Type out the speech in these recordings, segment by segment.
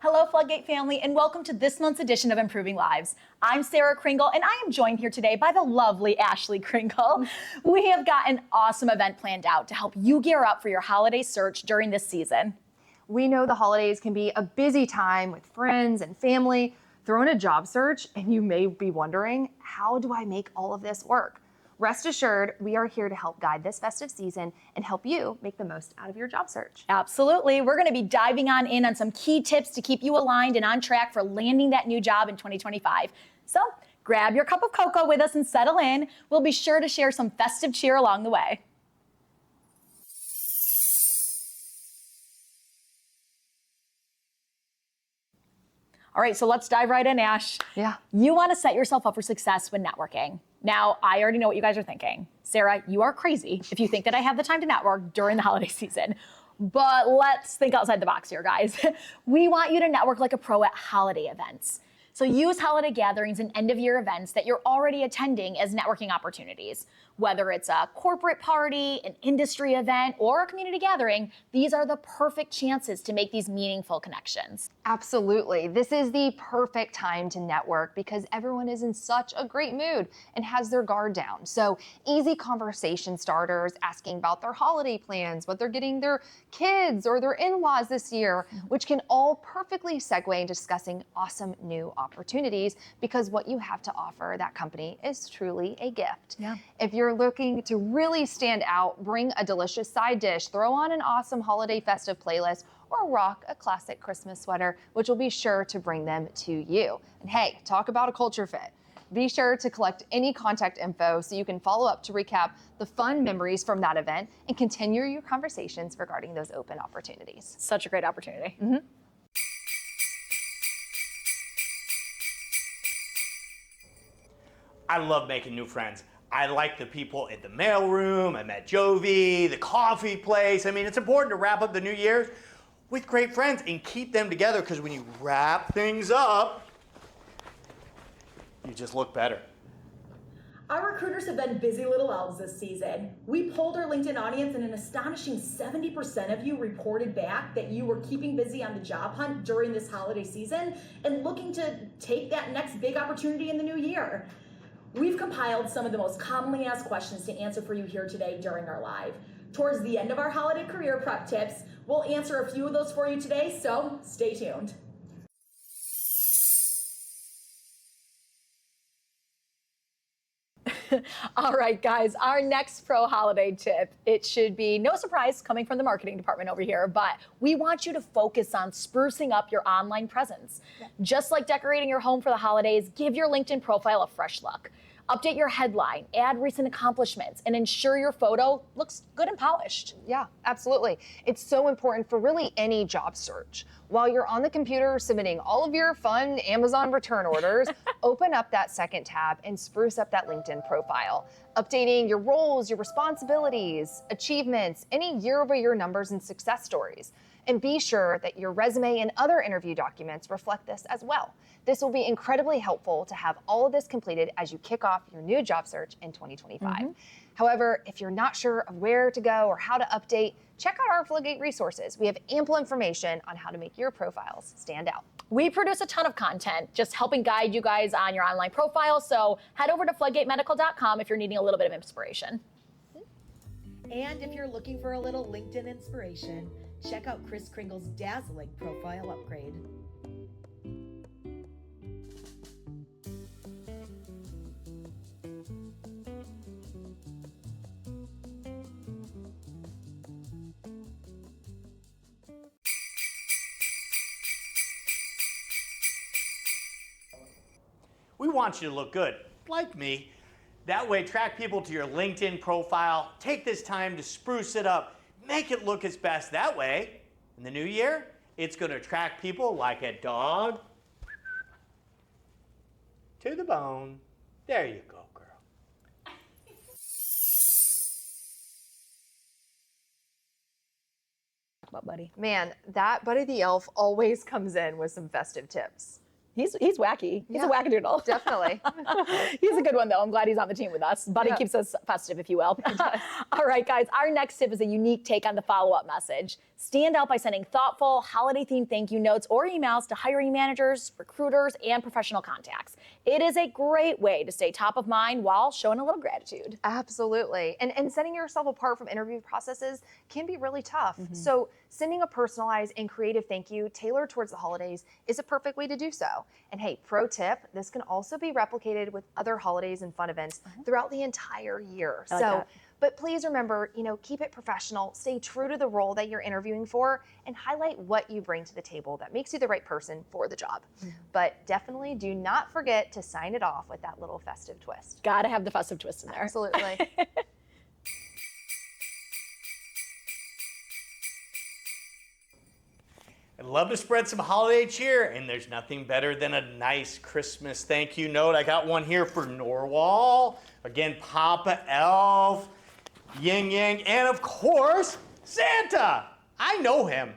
Hello, FloodGate family, and welcome to this month's edition of Improving Lives. I'm Sarah Kringle, and I am joined here today by the lovely Ashley Kringle. We have got an awesome event planned out to help you gear up for your holiday search during this season. We know the holidays can be a busy time with friends and family. Throw in a job search, and you may be wondering, how do I make all of this work? Rest assured, we are here to help guide this festive season and help you make the most out of your job search. Absolutely. We're going to be diving on some key tips to keep you aligned and on track for landing that new job in 2025. So grab your cup of cocoa with us and settle in. We'll be sure to share some festive cheer along the way. All right, so let's dive right in, Ash. Yeah. You want to set yourself up for success when networking. Now, I already know what you guys are thinking. Sarah, you are crazy if you think that I have the time to network during the holiday season. But let's think outside the box here, guys. We want you to network like a pro at holiday events. So use holiday gatherings and end-of-year events that you're already attending as networking opportunities. Whether it's a corporate party, an industry event, or a community gathering, these are the perfect chances to make these meaningful connections. Absolutely. This is the perfect time to network because everyone is in such a great mood and has their guard down. So easy conversation starters, asking about their holiday plans, what they're getting their kids or their in-laws this year, which can all perfectly segue into discussing awesome new opportunities because what you have to offer that company is truly a gift. Yeah. If you're looking to really stand out, bring a delicious side dish, throw on an awesome holiday festive playlist, or rock a classic Christmas sweater, which will be sure to bring them to you. And hey, talk about a culture fit. Be sure to collect any contact info so you can follow up to recap the fun memories from that event and continue your conversations regarding those open opportunities. Such a great opportunity. I love making new friends. I like the people in the mailroom. I met Jovi, the coffee place. I mean, it's important to wrap up the new year with great friends and keep them together because when you wrap things up, you just look better. Our recruiters have been busy little elves this season. We polled our LinkedIn audience and an astonishing 70% of you reported back that you were keeping busy on the job hunt during this holiday season and looking to take that next big opportunity in the new year. We've compiled some of the most commonly asked questions to answer for you here today during our live. Towards the end of our holiday career prep tips, we'll answer a few of those for you today, so stay tuned. All right, guys, our next pro holiday tip, it should be no surprise coming from the marketing department over here, but we want you to focus on sprucing up your online presence. Yeah. Just like decorating your home for the holidays, give your LinkedIn profile a fresh look. Update your headline, add recent accomplishments, and ensure your photo looks good and polished. Yeah, absolutely. It's so important for really any job search. While you're on the computer submitting all of your fun Amazon return orders, open up that second tab and spruce up that LinkedIn profile. Updating your roles, your responsibilities, achievements, any year-over-year numbers and success stories. And be sure that your resume and other interview documents reflect this as well. This will be incredibly helpful to have all of this completed as you kick off your new job search in 2025. However, if you're not sure of where to go or how to update, check out our FloodGate resources. We have ample information on how to make your profiles stand out. We produce a ton of content, just helping guide you guys on your online profile. So head over to FloodGateMedical.com if you're needing a little bit of inspiration. And if you're looking for a little LinkedIn inspiration, check out Chris Kringle's dazzling profile upgrade. We want you to look good, like me. That way, track people to your LinkedIn profile. Take this time to spruce it up. Make it look its best. That way, in the new year, it's going to attract people like a dog to the bone. There you go, girl. What, buddy? Man, that Buddy the Elf always comes in with some festive tips. He's wacky. He's a wackadoodle. Definitely. He's a good one, though. I'm glad he's on the team with us. Buddy keeps us festive, if you will. All right, guys. Our next tip is a unique take on the follow-up message. Stand out by sending thoughtful, holiday-themed thank you notes or emails to hiring managers, recruiters, and professional contacts. It is a great way to stay top of mind while showing a little gratitude. Absolutely. And setting yourself apart from interview processes can be really tough. So sending a personalized and creative thank you tailored towards the holidays is a perfect way to do so. And hey, pro tip, this can also be replicated with other holidays and fun events throughout the entire year. But please remember, keep it professional, stay true to the role that you're interviewing for, and highlight what you bring to the table that makes you the right person for the job. But definitely do not forget to sign it off with that little festive twist. Gotta have the festive twist in there. Absolutely. I'd love to spread some holiday cheer, and there's nothing better than a nice Christmas thank you note. I got one here for Norwal, again, Papa Elf, Yin Yang, and of course, Santa. I know him.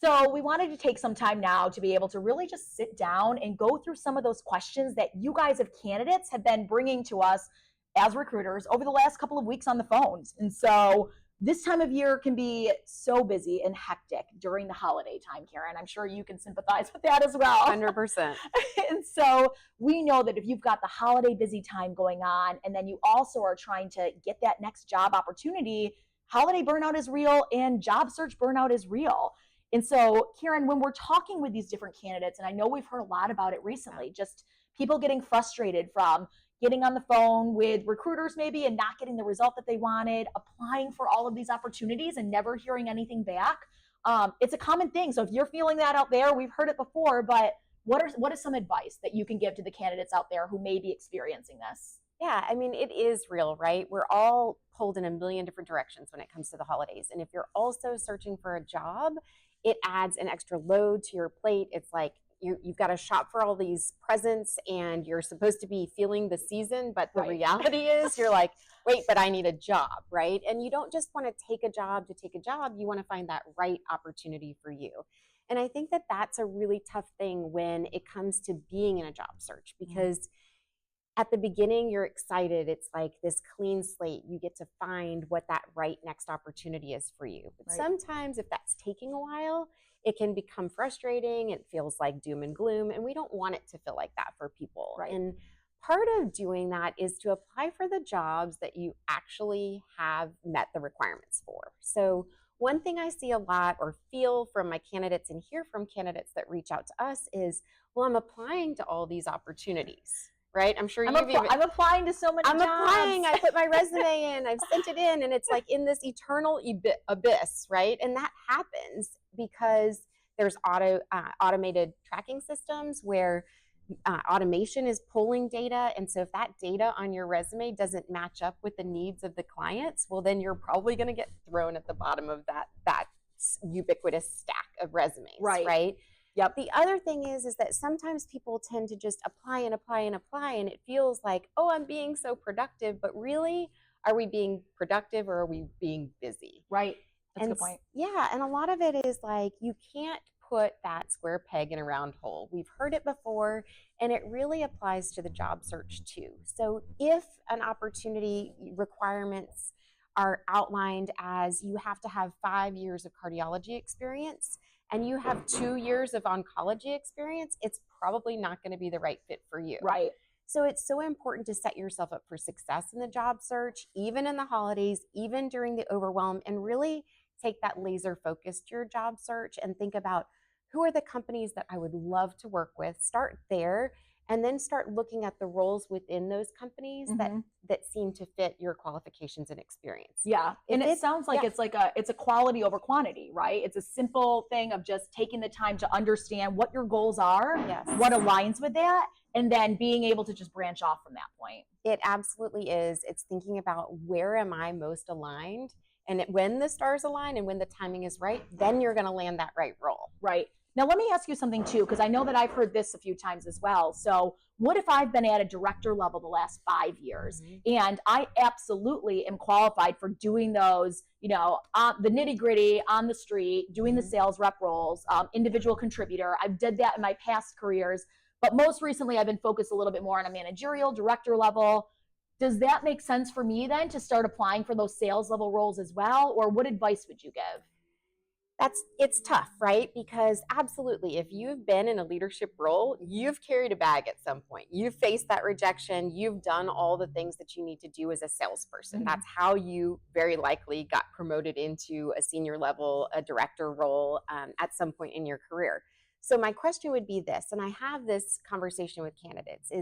So we wanted to take some time now to be able to really just sit down and go through some of those questions that you guys as candidates have been bringing to us as recruiters over the last couple of weeks on the phones. And so this time of year can be so busy and hectic during the holiday time, Karen. I'm sure you can sympathize with that as well. 100%. And so we know that if you've got the holiday busy time going on, and then you also are trying to get that next job opportunity, holiday burnout is real and job search burnout is real. And so, Karen, when we're talking with these different candidates, and I know we've heard a lot about it recently, just people getting frustrated from getting on the phone with recruiters maybe and not getting the result that they wanted, applying for all of these opportunities and never hearing anything back. It's a common thing. So if you're feeling that out there, we've heard it before, but what is some advice that you can give to the candidates out there who may be experiencing this? Yeah, I mean, it is real, right? We're all pulled in a million different directions when it comes to the holidays. And if you're also searching for a job, it adds an extra load to your plate. It's like you've got to shop for all these presents and you're supposed to be feeling the season, but the reality is you're like, wait, but I need a job, right? And you don't just want to take a job to take a job. You want to find that right opportunity for you. And I think that that's a really tough thing when it comes to being in a job search, because at the beginning, you're excited. It's like this clean slate. You get to find what that right next opportunity is for you. But sometimes if that's taking a while, it can become frustrating. It feels like doom and gloom, and we don't want it to feel like that for people. And part of doing that is to apply for the jobs that you actually have met the requirements for. So one thing I see a lot or feel from my candidates and hear from candidates that reach out to us is, well, I'm applying to all these opportunities. Right? I'm sure I'm applying to so many jobs. Applying. I put my resume in. I've sent it in. And it's like in this eternal abyss, right? And that happens because there's automated tracking systems where automation is pulling data. And so if that data on your resume doesn't match up with the needs of the clients, well, then you're probably going to get thrown at the bottom of that ubiquitous stack of resumes, right? Yep. The other thing is that sometimes people tend to just apply and apply and apply, and it feels like, oh, I'm being so productive, but really, are we being productive or are we being busy? Right. That's a good point. Yeah, and a lot of it is like, you can't put that square peg in a round hole. We've heard it before, and it really applies to the job search too. So if an opportunity requirements are outlined as you have to have 5 years of cardiology experience, and you have 2 years of oncology experience, it's probably not going to be the right fit for you. Right. So it's so important to set yourself up for success in the job search, even in the holidays, even during the overwhelm, and really take that laser focus to your job search and think about, who are the companies that I would love to work with? Start there, and then start looking at the roles within those companies that seem to fit your qualifications and experience. Yeah, and it sounds like it's a quality over quantity, right? It's a simple thing of just taking the time to understand what your goals are, what aligns with that, and then being able to just branch off from that point. It absolutely is. It's thinking about, where am I most aligned? And when the stars align and when the timing is right, then you're going to land that right role. Right. Now, let me ask you something too, because I know that I've heard this a few times as well. So, what if I've been at a director level the last 5 years and I absolutely am qualified for doing those, the nitty gritty on the street, doing the sales rep roles, individual contributor. I've did that in my past careers, but most recently I've been focused a little bit more on a managerial director level. Does that make sense for me then to start applying for those sales level roles as well? Or what advice would you give? It's tough, right? Because absolutely, if you've been in a leadership role, you've carried a bag at some point. You've faced that rejection. You've done all the things that you need to do as a salesperson. That's how you very likely got promoted into a senior level, a director role at some point in your career. So my question would be this, and I have this conversation with candidates,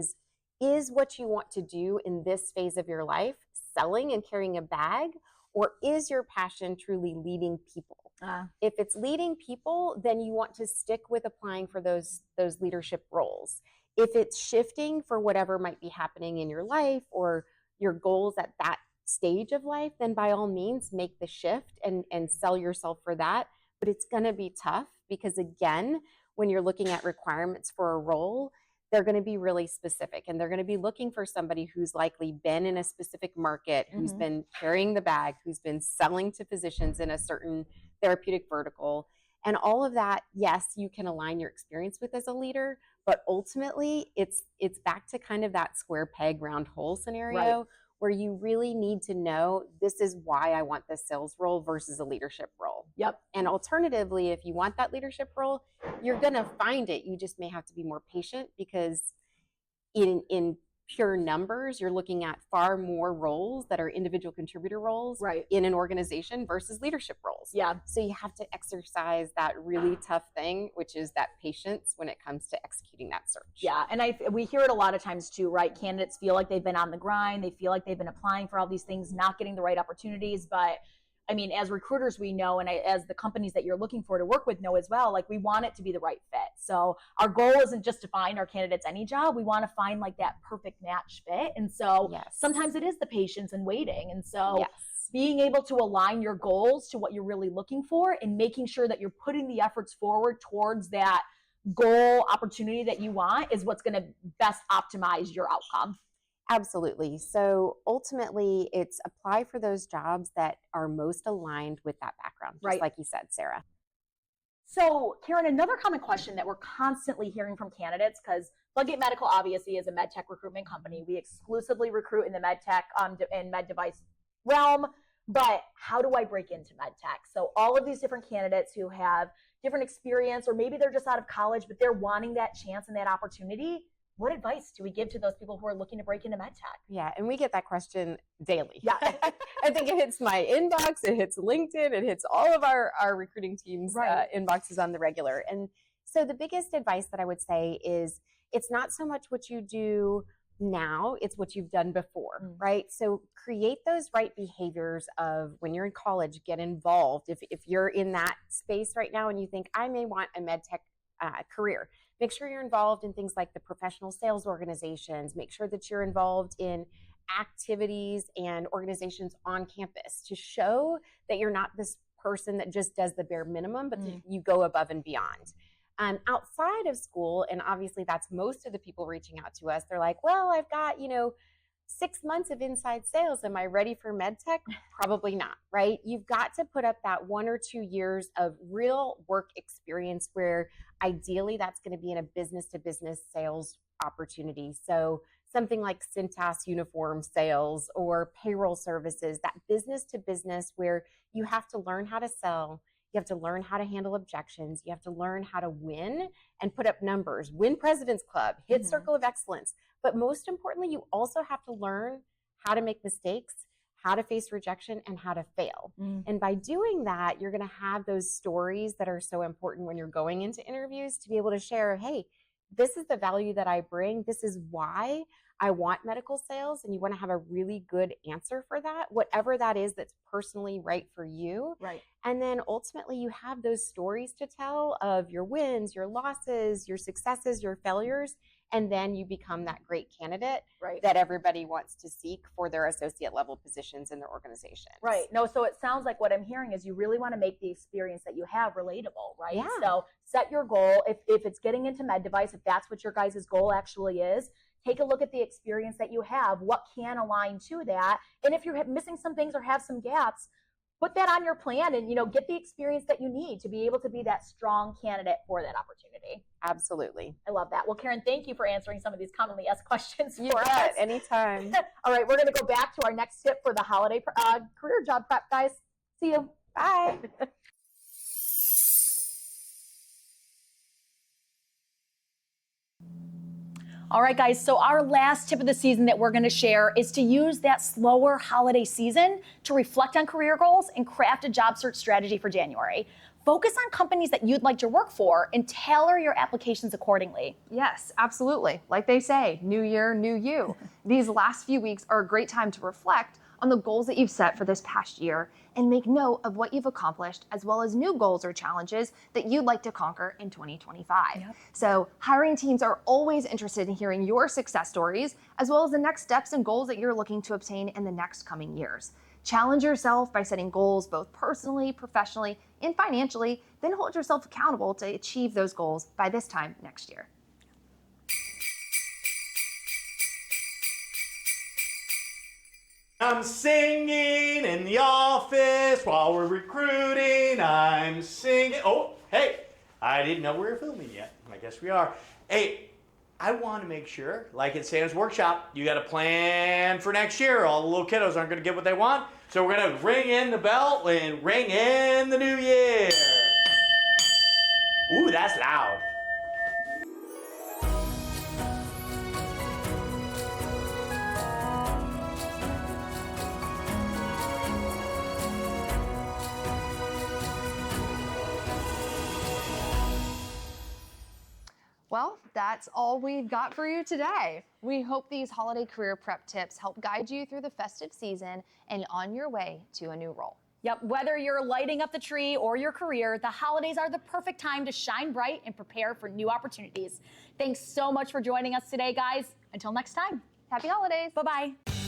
is what you want to do in this phase of your life selling and carrying a bag, or is your passion truly leading people? If it's leading people, then you want to stick with applying for those leadership roles. If it's shifting for whatever might be happening in your life or your goals at that stage of life, then by all means make the shift and sell yourself for that. But it's going to be tough because, again, when you're looking at requirements for a role, they're going to be really specific, and they're going to be looking for somebody who's likely been in a specific market, who's been carrying the bag, who's been selling to physicians in a certain therapeutic vertical. And all of that, yes, you can align your experience with as a leader, but ultimately it's back to kind of that square peg round hole scenario, where you really need to know, this is why I want this sales role versus a leadership role. Yep. And alternatively, if you want that leadership role, you're going to find it. You just may have to be more patient, because in pure numbers, you're looking at far more roles that are individual contributor roles in an organization versus leadership roles. Yeah. So you have to exercise that really tough thing, which is that patience when it comes to executing that search. Yeah, and we hear it a lot of times too, right? Candidates feel like they've been on the grind. They feel like they've been applying for all these things, not getting the right opportunities. But I mean, as recruiters, we know, and as the companies that you're looking for to work with know as well, like we want it to be the right fit. So our goal isn't just to find our candidates any job. We want to find like that perfect match fit. And so sometimes it is the patience and waiting. And so being able to align your goals to what you're really looking for and making sure that you're putting the efforts forward towards that goal opportunity that you want is what's going to best optimize your outcome. Absolutely. So ultimately, it's apply for those jobs that are most aligned with that background, just like you said, Sarah. So, Karen, another common question that we're constantly hearing from candidates, because FloodGate Medical obviously is a MedTech recruitment company. We exclusively recruit in the MedTech and med device realm. But how do I break into MedTech? So all of these different candidates who have different experience, or maybe they're just out of college, but they're wanting that chance and that opportunity. What advice do we give to those people who are looking to break into MedTech? Yeah, and we get that question daily. Yeah. I think it hits my inbox, it hits LinkedIn, it hits all of our recruiting teams' inboxes on the regular. And so the biggest advice that I would say is, it's not so much what you do now, it's what you've done before, right? So create those right behaviors of when you're in college, get involved. If you're in that space right now and you think, I may want a MedTech career, make sure you're involved in things like the professional sales organizations. Make sure that you're involved in activities and organizations on campus to show that you're not this person that just does the bare minimum, but that you go above and beyond. Outside of school, and obviously that's most of the people reaching out to us, they're like, well, I've got, 6 months of inside sales. Am I ready for MedTech? Probably not, right? You've got to put up that 1 or 2 years of real work experience, where ideally that's going to be in a business-to-business sales opportunity. So something like Cintas uniform sales or payroll services, that business-to-business where you have to learn how to sell. You have to learn how to handle objections. You have to learn how to win and put up numbers, win President's Club, hit Circle of Excellence. But most importantly, you also have to learn how to make mistakes, how to face rejection, and how to fail. And by doing that, you're going to have those stories that are so important when you're going into interviews, to be able to share, hey, this is the value that I bring. This is why I want medical sales. And you want to have a really good answer for that, whatever that is that's personally right for you. Right. And then ultimately you have those stories to tell of your wins, your losses, your successes, your failures. and then you become that great candidate Right. that everybody wants to seek for their associate level positions in their organization. Right. No, so it sounds like what I'm hearing is you really want to make the experience that you have relatable, right? Yeah. So set your goal. If it's getting into med device, if that's what your guys' goal actually is, take a look at the experience that you have, what can align to that. And if you're missing some things or have some gaps, put that on your plan and, get the experience that you need to be able to be that strong candidate for that opportunity. Absolutely. I love that. Well, Karen, thank you for answering some of these commonly asked questions for us. bet, anytime. All right, we're going to go back to our next tip for the holiday career job prep, guys. See you. Bye. All right, guys, so our last tip of the season that we're going to share is to use that slower holiday season to reflect on career goals and craft a job search strategy for January. Focus on companies that you'd like to work for and tailor your applications accordingly. Yes, absolutely. Like they say, new year, new you. These last few weeks are a great time to reflect on the goals that you've set for this past year and make note of what you've accomplished, as well as new goals or challenges that you'd like to conquer in 2025. Yep. So hiring teams are always interested in hearing your success stories, as well as the next steps and goals that you're looking to obtain in the next coming years. Challenge yourself by setting goals both personally, professionally, and financially, then hold yourself accountable to achieve those goals by this time next year. I'm singing in the office while we're recruiting. I'm singing. Oh, hey, I didn't know we were filming yet. I guess we are. Hey, I want to make sure, like at Santa's workshop, you got a plan for next year. All the little kiddos aren't going to get what they want. So we're going to ring in the bell and ring in the new year. Ooh, that's loud. Well, that's all we've got for you today. We hope these holiday career prep tips help guide you through the festive season and on your way to a new role. Yep, whether you're lighting up the tree or your career, the holidays are the perfect time to shine bright and prepare for new opportunities. Thanks so much for joining us today, guys. Until next time. Happy holidays. Bye-bye.